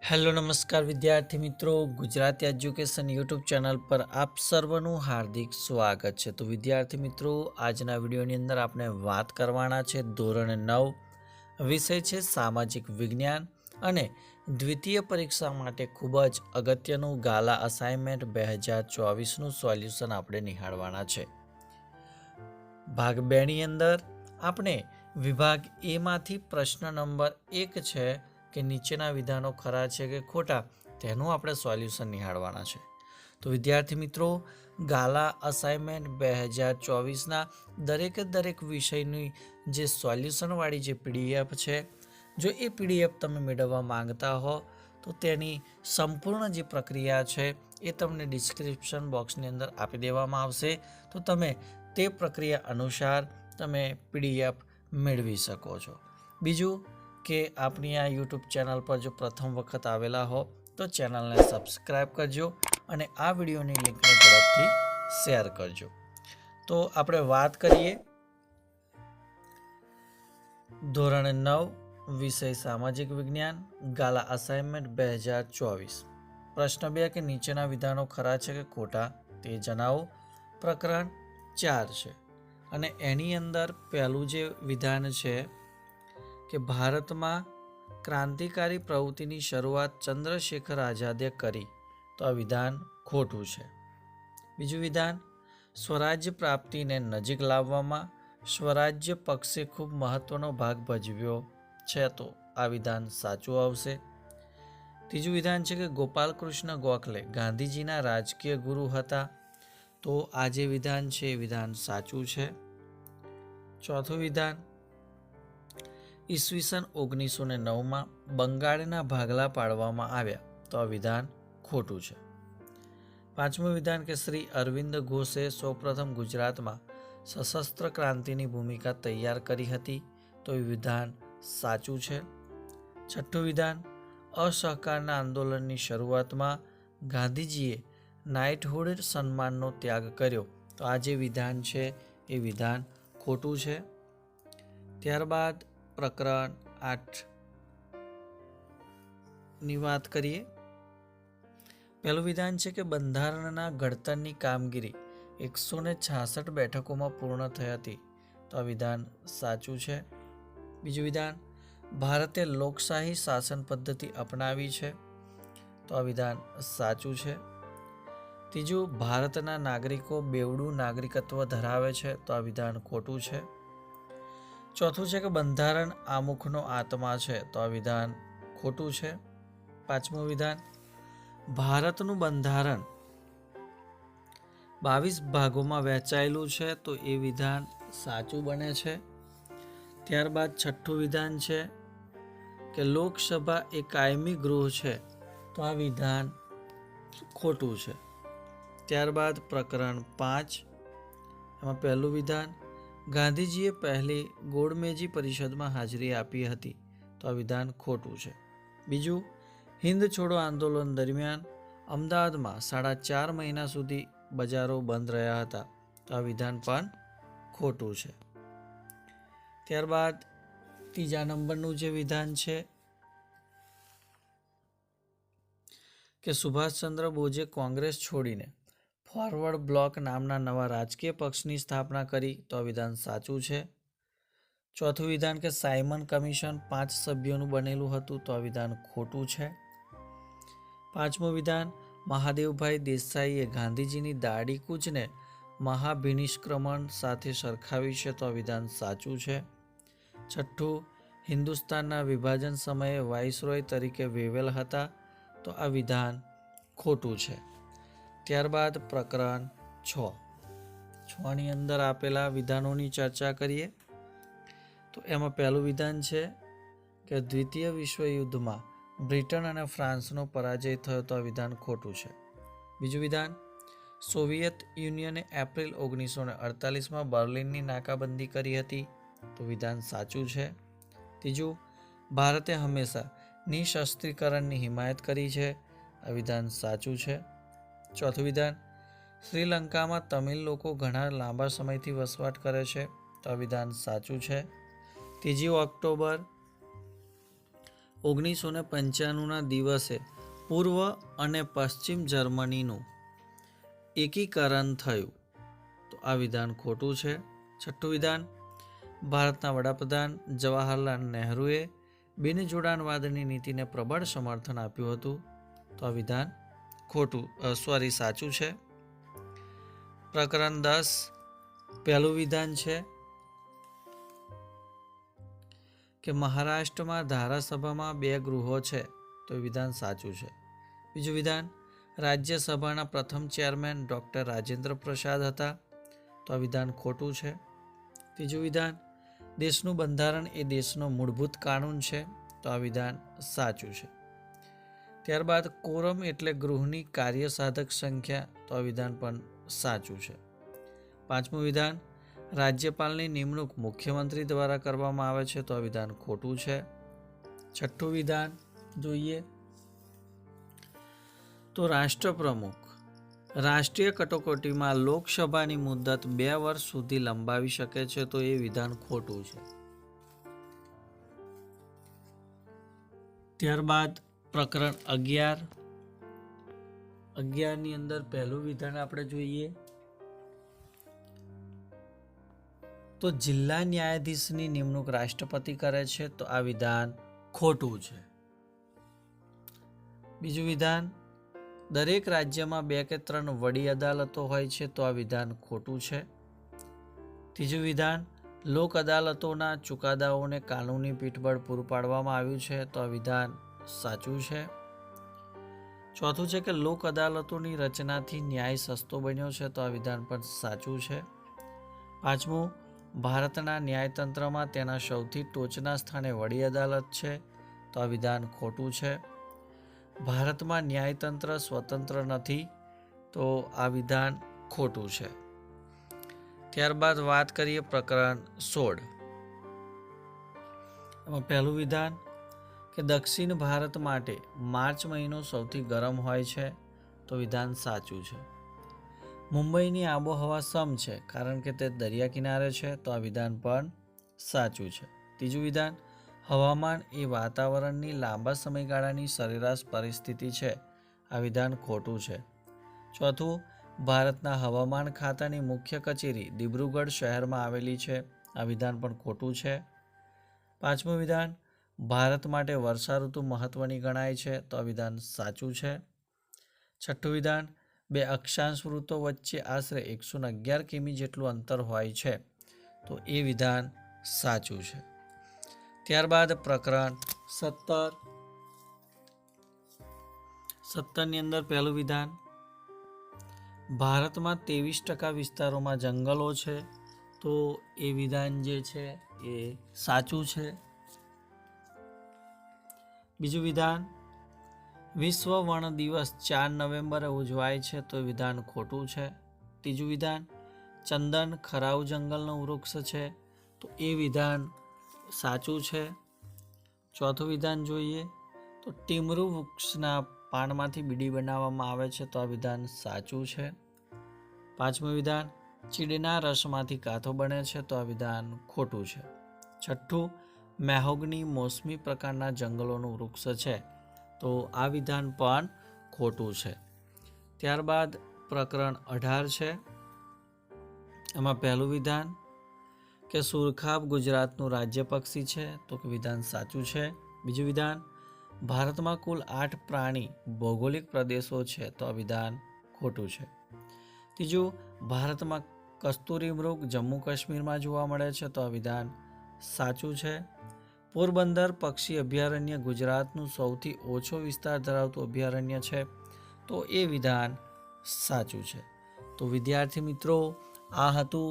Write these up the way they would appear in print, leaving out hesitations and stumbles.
Hello નમસ્કાર વિદ્યાર્થી મિત્રો, ગુજરાતી એજ્યુકેશન યુટ્યુબ ચેનલ પર આપ સર્વનું હાર્દિક સ્વાગત છે। તો વિદ્યાર્થી મિત્રો, આજના વિડીયોની અંદર આપણે વાત કરવાના છે ધોરણ 9 વિષય છે સામાજિક વિજ્ઞાન અને દ્વિતીય પરીક્ષા માટે ખૂબ જ અગત્યનું ગાલા અસાઇનમેન્ટ 2024નું સોલ્યુશન આપણે નિહાળવાના છે। ભાગ 2 ની અંદર આપણે વિભાગ એ માંથી પ્રશ્ન નંબર 1 છે કે નીચેના વિધાનો ખરા છે કે ખોટા, તેનું આપણે સોલ્યુશન નિહાળવાના છે। તો વિદ્યાર્થી મિત્રો, ગાલા અસાઇનમેન્ટ 2024ના દરેક વિષયની જે સોલ્યુશનવાળી જે પીડીએફ છે, જો એ પીડીએફ તમે મેળવવા માંગતા હો તો તેની સંપૂર્ણ જે પ્રક્રિયા છે એ તમને ડિસ્ક્રિપ્શન બોક્સની અંદર આપી દેવામાં આવશે। તો તમે તે પ્રક્રિયા અનુસાર તમે પીડીએફ મેળવી શકો છો। બીજું કે આપણી આ યુટ્યુબ ચેનલ પર જો પ્રથમ વખત આવેલા હો તો ચેનલને સબસ્ક્રાઈબ કરજો અને આ વિડીયોની લિંકને ઝડપથી શેર કરજો। તો આપણે વાત કરીએ ધોરણ 9 વિષય સામાજિક વિજ્ઞાન ગાલા અસાઇનમેન્ટ 2024 પ્રશ્ન 2 કે નીચેના વિધાનો ખરા છે કે ખોટા તે જણાવો। પ્રકરણ 4 છે અને એની અંદર પહેલું જે વિધાન છે કે ભારતમાં ક્રાંતિકારી પ્રવૃત્તિની શરૂઆત ચંદ્રશેખર આઝાદે કરી, તો આ વિધાન ખોટું છે। બીજું વિધાન, સ્વરાજ્ય પ્રાપ્તિને નજીક લાવવામાં સ્વરાજ્ય પક્ષે ખૂબ મહત્વનો ભાગ ભજવ્યો છે, તો આ વિધાન સાચું આવશે। ત્રીજું વિધાન છે કે ગોપાલકૃષ્ણ ગોખલે ગાંધીજીના રાજકીય ગુરુ હતા, તો આ જે વિધાન છે એ વિધાન સાચું છે। ચોથું વિધાન, ઈસવીસન 1909માં બંગાળના ભાગલા પાડવામાં આવ્યા, તો આ વિધાન ખોટું છે। પાંચમું વિધાન કે શ્રી અરવિંદ ઘોષે સૌપ્રથમ ગુજરાતમાં સશસ્ત્ર ક્રાંતિની ભૂમિકા તૈયાર કરી હતી, તો એ વિધાન સાચું છે। છઠ્ઠું વિધાન, અસહકારના આંદોલનની શરૂઆતમાં ગાંધીજીએ નાઇટહુડ સન્માનનો ત્યાગ કર્યો, તો આ જે વિધાન છે એ વિધાન ખોટું છે। ત્યારબાદ પ્રકરણ 8 ની વાત કરીએ। પહેલું વિધાન છે કે બંધારણના ઘડતરની કામગીરી 166 બેઠકોમાં પૂર્ણ થઈ હતી, તો આ વિધાન સાચું છે। બીજું વિધાન, ભારતે લોકશાહી શાસન પદ્ધતિ અપનાવી છે, તો આ વિધાન સાચું છે। ત્રીજું, ભારતના નાગરિકો બેવડું નાગરિકત્વ ધરાવે છે, તો આ વિધાન ખોટું છે। ચોથું છે કે બંધારણ આમુખનો આત્મા છે, તો આ વિધાન ખોટું છે। પાંચમું વિધાન, ભારતનું બંધારણ 22 ભાગોમાં વહેંચાયેલું છે, તો એ વિધાન સાચું બને છે। ત્યારબાદ છઠ્ઠું વિધાન છે કે લોકસભા એ કાયમી ગૃહ છે, તો આ વિધાન ખોટું છે। ત્યારબાદ પ્રકરણ 5 એમાં પહેલું વિધાન, ગાંધીજીએ પહેલી ગોળમેજી પરિષદમાં હાજરી આપી હતી, તો આ વિધાન ખોટું છે। બીજું, હિન્દ છોડો આંદોલન દરમિયાન અમદાવાદમાં 4.5 મહિના સુધી બજારો બંધ રહ્યા હતા, તો આ વિધાન પણ ખોટું છે। ત્યારબાદ ત્રીજા નંબરનું જે વિધાન છે કે સુભાષચંદ્ર બોઝે કોંગ્રેસ છોડીને ફોરવર્ડ બ્લોક નામના નવા રાજકીય પક્ષની સ્થાપના કરી, તો આ વિધાન સાચું છે। ચોથું વિધાન કે સાયમન કમિશન 5 સભ્યોનું બનેલું હતું, તો આ વિધાન ખોટું છે। પાંચમું વિધાન, મહાદેવભાઈ દેસાઈએ ગાંધીજીની દાઢી કૂચને મહાભિનિષ્ક્રમણ સાથે સરખાવી છે, તો આ વિધાન સાચું છે। છઠ્ઠું, હિન્દુસ્તાનના વિભાજન સમયે વાઇસરોય તરીકે વેવેલ હતા, તો આ વિધાન ખોટું છે। ત્યારબાદ પ્રકરણ 6 ની અંદર આપેલા વિધાનોની ચર્ચા કરીએ। તો એમાં પહેલું વિધાન છે કે દ્વિતીય વિશ્વયુદ્ધમાં બ્રિટન અને ફ્રાન્સનો પરાજય થયો, તો આ વિધાન ખોટું છે। બીજું વિધાન, સોવિયત યુનિયને એપ્રિલ 1948માં બર્લિનની નાકાબંધી કરી હતી, તો વિધાન સાચું છે। ત્રીજું, ભારતે હંમેશા નિઃશસ્ત્રીકરણની હિમાયત કરી છે, આ વિધાન સાચું છે। ચોથું વિધાન, શ્રીલંકામાં તમિલ લોકો ઘણા લાંબા સમયથી વસવાટ કરે છે, તો આ વિધાન સાચું છે। 3 ઓક્ટોબર 1995ના દિવસે પૂર્વ અને પશ્ચિમ જર્મનીનું એકીકરણ થયું, તો આ વિધાન ખોટું છે. છઠ્ઠું વિધાન, ભારતના વડાપ્રધાન જવાહરલાલ નહેરુએ બિન જોડાણવાદની નીતિને પ્રબળ સમર્થન આપ્યું હતું, તો આ વિધાન સાચું છે. પ્રકરણ 10 પહેલું વિધાન છે કે મહારાષ્ટ્રમાં ધારાસભામાં 2 ગૃહો છે, તો એ વિધાન સાચું છે. બીજું વિધાન, રાજ્યસભાના પ્રથમ ચેરમેન ડૉક્ટર રાજેન્દ્ર પ્રસાદ હતા, તો આ વિધાન ખોટું છે. ત્રીજું વિધાન, દેશનું બંધારણ એ દેશનો મૂળભૂત કાનૂન છે, તો આ વિધાન સાચું છે. ત્યારબાદ કોરમ એટલે ગૃહની કાર્યસાધક સંખ્યા, તો આ વિધાન પણ સાચું છે. પાંચમું વિધાન, રાજ્યપાલની નિમણૂક મુખ્યમંત્રી દ્વારા કરવામાં આવે છે, તો આ વિધાન ખોટું છે. છઠ્ઠું વિધાન જોઈએ તો રાષ્ટ્રપ્રમુખ રાષ્ટ્રીય કટોકટીમાં લોકસભાની મુદત 2 વર્ષ સુધી લંબાવી શકે છે, તો એ વિધાન ખોટું છે. ત્યારબાદ પ્રકરણ 11ની અંદર પહેલું વિધાન આપણે જોઈએ તો જિલ્લા ન્યાયાધીશની નિમણૂક રાષ્ટ્રપતિ કરે છે, તો આ વિધાન ખોટું છે. બીજું વિધાન, દરેક રાજ્યમાં 2 કે 3 વડી અદાલતો હોય છે, તો આ વિધાન ખોટું છે. ત્રીજું વિધાન, લોક અદાલતોના ચુકાદાઓને કાનૂની પીઠબળ પૂરું પાડવામાં આવ્યું છે, તો આ વિધાન સાચું છે. ચોથું છે કે લોક અદાલતોની રચનાથી ન્યાય સસ્તો બન્યો છે, તો આ વિધાન પણ સાચું છે. પાંચમું, ભારતના ન્યાયતંત્રમાં તેના સૌથી ટોચના સ્થાને વડી અદાલત છે, તો આ વિધાન ખોટું છે. ભારતમાં ન્યાયતંત્ર સ્વતંત્ર નથી, તો આ વિધાન ખોટું છે. ત્યારબાદ વાત કરીએ પ્રકરણ 16. એમાં પહેલું વિધાન કે દક્ષિણ ભારત માટે માર્ચ મહિનો સૌથી ગરમ હોય છે, તો વિધાન સાચું છે. મુંબઈની આબોહવા સમ છે કારણ કે તે દરિયા કિનારે છે, તો આ વિધાન પણ સાચું છે. ત્રીજું વિધાન, હવામાન એ વાતાવરણની લાંબા સમયગાળાની સરેરાશ પરિસ્થિતિ છે, આ વિધાન ખોટું છે. ચોથું, ભારતના હવામાન ખાતાની મુખ્ય કચેરી દિબ્રુગઢ શહેરમાં આવેલી છે, આ વિધાન પણ ખોટું છે. પાંચમું વિધાન, ભારત માટે વર્ષા ઋતુ મહત્વની ગણાય છે, તો આ વિધાન સાચું છે. છઠ્ઠું વિધાન, 2 અક્ષાંશ વૃત્તો વચ્ચે આશરે 111 કિમી જેટલું અંતર હોય છે, તો એ વિધાન સાચું છે. ત્યારબાદ પ્રકરણ 17ની અંદર પહેલું વિધાન, ભારતમાં 23% વિસ્તારોમાં જંગલો છે, તો એ વિધાન જે છે એ સાચું છે. બીજું વિધાન, વિશ્વ વન દિવસ 4 નવેમ્બરે ઉજવાય છે, તો એ વિધાન ખોટું છે. ત્રીજું વિધાન, ચંદન ખરાઉ જંગલનું વૃક્ષ છે, તો એ વિધાન સાચું છે. ચોથું વિધાન જોઈએ તો ટીમરૂ વૃક્ષના પાનમાંથી બીડી બનાવવામાં આવે છે, તો આ વિધાન સાચું છે. પાંચમું વિધાન, ચીડના રસમાંથી કાથો બને છે, તો આ વિધાન ખોટું છે. છઠ્ઠું, મેહોગની મોસમી પ્રકારના જંગલોનું વૃક્ષ છે, તો આ વિધાન પણ ખોટું છે. ત્યારબાદ પ્રકરણ 18 છે. એમાં પહેલું વિધાન કે સુરખાબ ગુજરાતનું રાજ્ય પક્ષી છે, તો વિધાન સાચું છે. બીજું વિધાન, ભારતમાં કુલ 8 પ્રાણી ભૌગોલિક પ્રદેશો છે, તો આ વિધાન ખોટું છે. ત્રીજું, ભારતમાં કસ્તુરી મૃગ જમ્મુ કાશ્મીરમાં જોવા મળે છે, તો આ વિધાન સાચું છે. પોરબંદર પક્ષી અભયારણ્ય ગુજરાતનું સૌથી ઓછો વિસ્તાર ધરાવતું અભયારણ્ય છે, તો એ વિધાન સાચું છે. તો વિદ્યાર્થી મિત્રો, આ હતું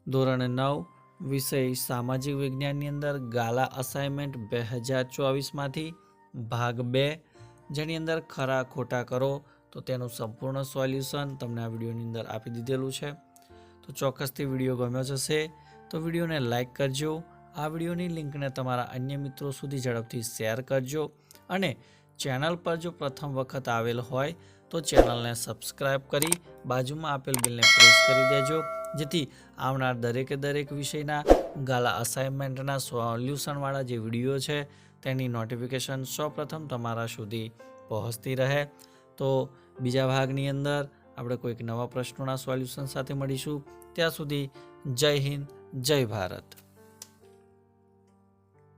ધોરણ 9 વિષય સામાજિક વિજ્ઞાનની અંદર ગાલા અસાઇનમેન્ટ 2024માંથી ભાગ 2, જેની અંદર ખરા ખોટા કરો તો તેનું સંપૂર્ણ સોલ્યુશન તમને આ વિડીયોની અંદર આપી દીધેલું છે. તો ચોક્કસથી વિડીયો ગમ્યો હશે તો વિડીયોને લાઇક કરજો, આ વિડીયોની લિંકને તમારા અન્ય મિત્રો સુધી ઝડપથી શેર કરજો અને ચેનલ પર જો પ્રથમ વખત આવેલ હોય તો ચેનલને સબસ્ક્રાઇબ કરી બાજુમાં આપેલ બેલને પ્રેસ કરી દેજો, જેથી આવનાર દરેક વિષયના ગાલા અસાઇનમેન્ટના સોલ્યુશનવાળા જે વિડીયો છે તેની નોટિફિકેશન સૌપ્રથમ તમારા સુધી પહોંચતી રહે. તો બીજા ભાગની અંદર આપણે કોઈક નવા પ્રશ્નોના સોલ્યુશન સાથે મળીશું. ત્યાં સુધી જય હિન્દ, જય ભારત.